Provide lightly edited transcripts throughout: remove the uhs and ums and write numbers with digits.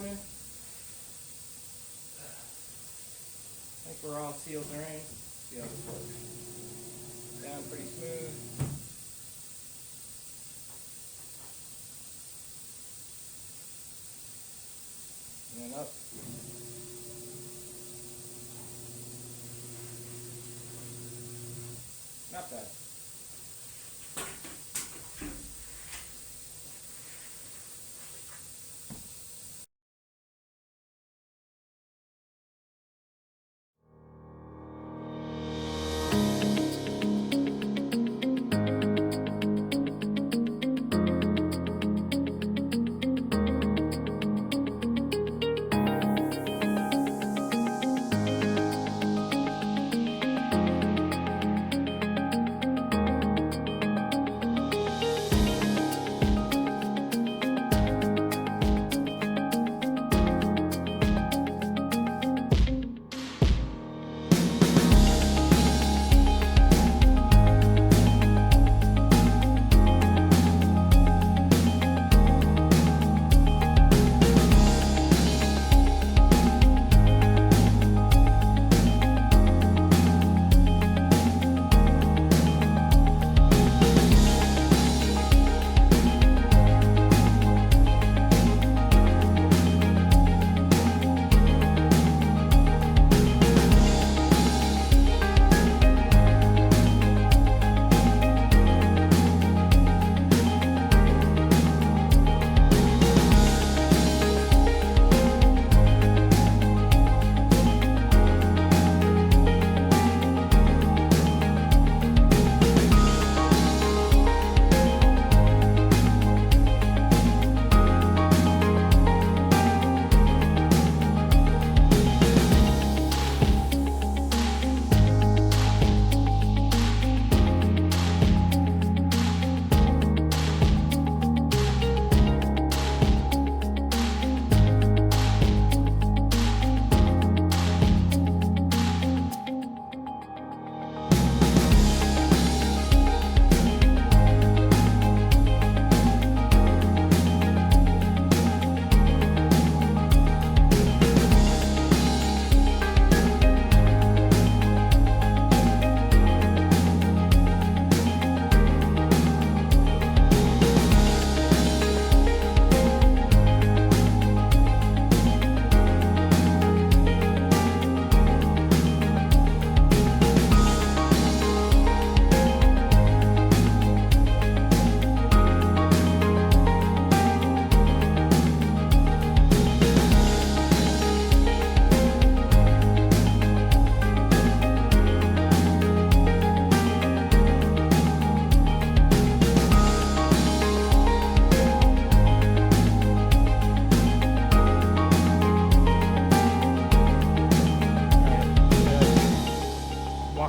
in. I think we're all seals are in. See how this works. Down pretty smooth. And then up. Not bad.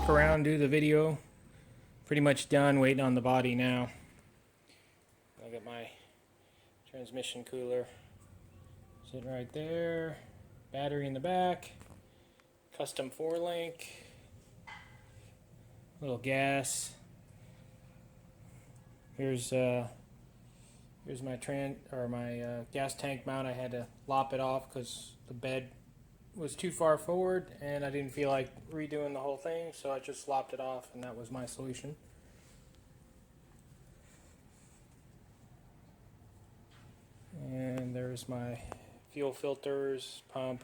Around, do the video. Pretty much done, waiting on the body now. I got my transmission cooler sitting right there, battery in the back, custom 4-link, little gas. Here's my gas tank mount. I had to lop it off because the bed was too far forward and I didn't feel like redoing the whole thing, so I just slopped it off, and that was my solution. And there's my fuel filters, pump.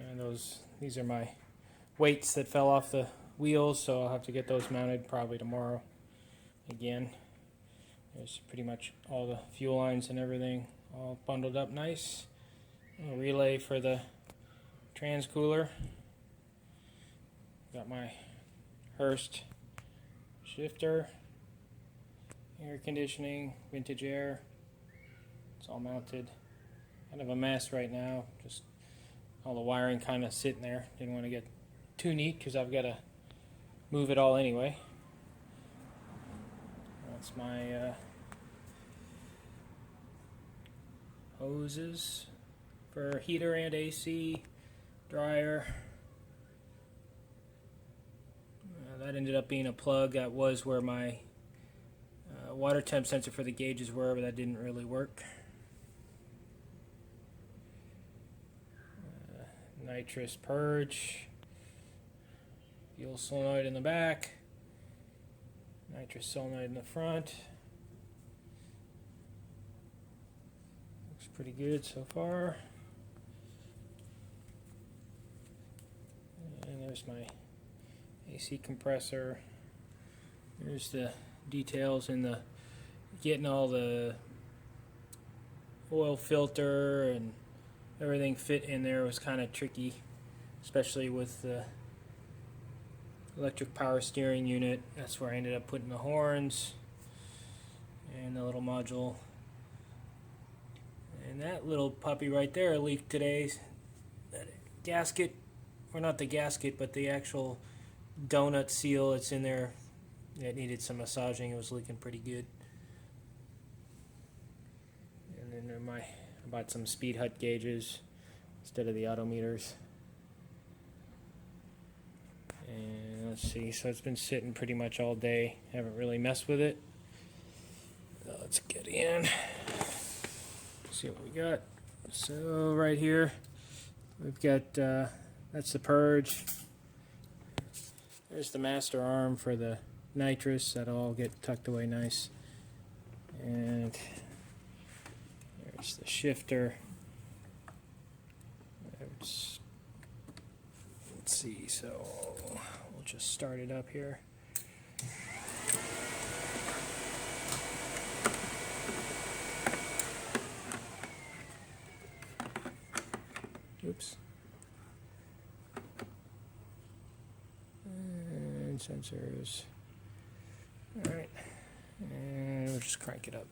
And these are my weights that fell off the wheels, so I'll have to get those mounted probably tomorrow again. There's pretty much all the fuel lines and everything all bundled up nice. A relay for the trans cooler. Got my Hurst shifter, air conditioning, vintage air. It's all mounted. Kind of a mess right now. Just all the wiring kind of sitting there. Didn't want to get too neat because I've got to move it all anyway. That's my hoses for heater and AC, dryer. That ended up being a plug. That was where my water temp sensor for the gauges were, but that didn't really work. Nitrous purge, fuel solenoid in the back, nitrous solenoid in the front. Looks pretty good so far. And there's my AC compressor. There's the details in the getting all the oil filter and everything fit in there was kind of tricky, especially with the electric power steering unit. That's where I ended up putting the horns and the little module. And that little puppy right there leaked today. That gasket, or not the gasket, but the actual donut seal that's in there, it needed some massaging. It was leaking pretty good. And then I bought some speed hut gauges instead of the auto meters. And let's see, so it's been sitting pretty much all day. Haven't really messed with it. Let's get in. See what we got. So right here we've got that's the purge. There's the master arm for the nitrous. That'll all get tucked away nice. And there's the shifter. Let's see, so we'll just start it up here. Oops. And sensors. Alright. And we'll just crank it up.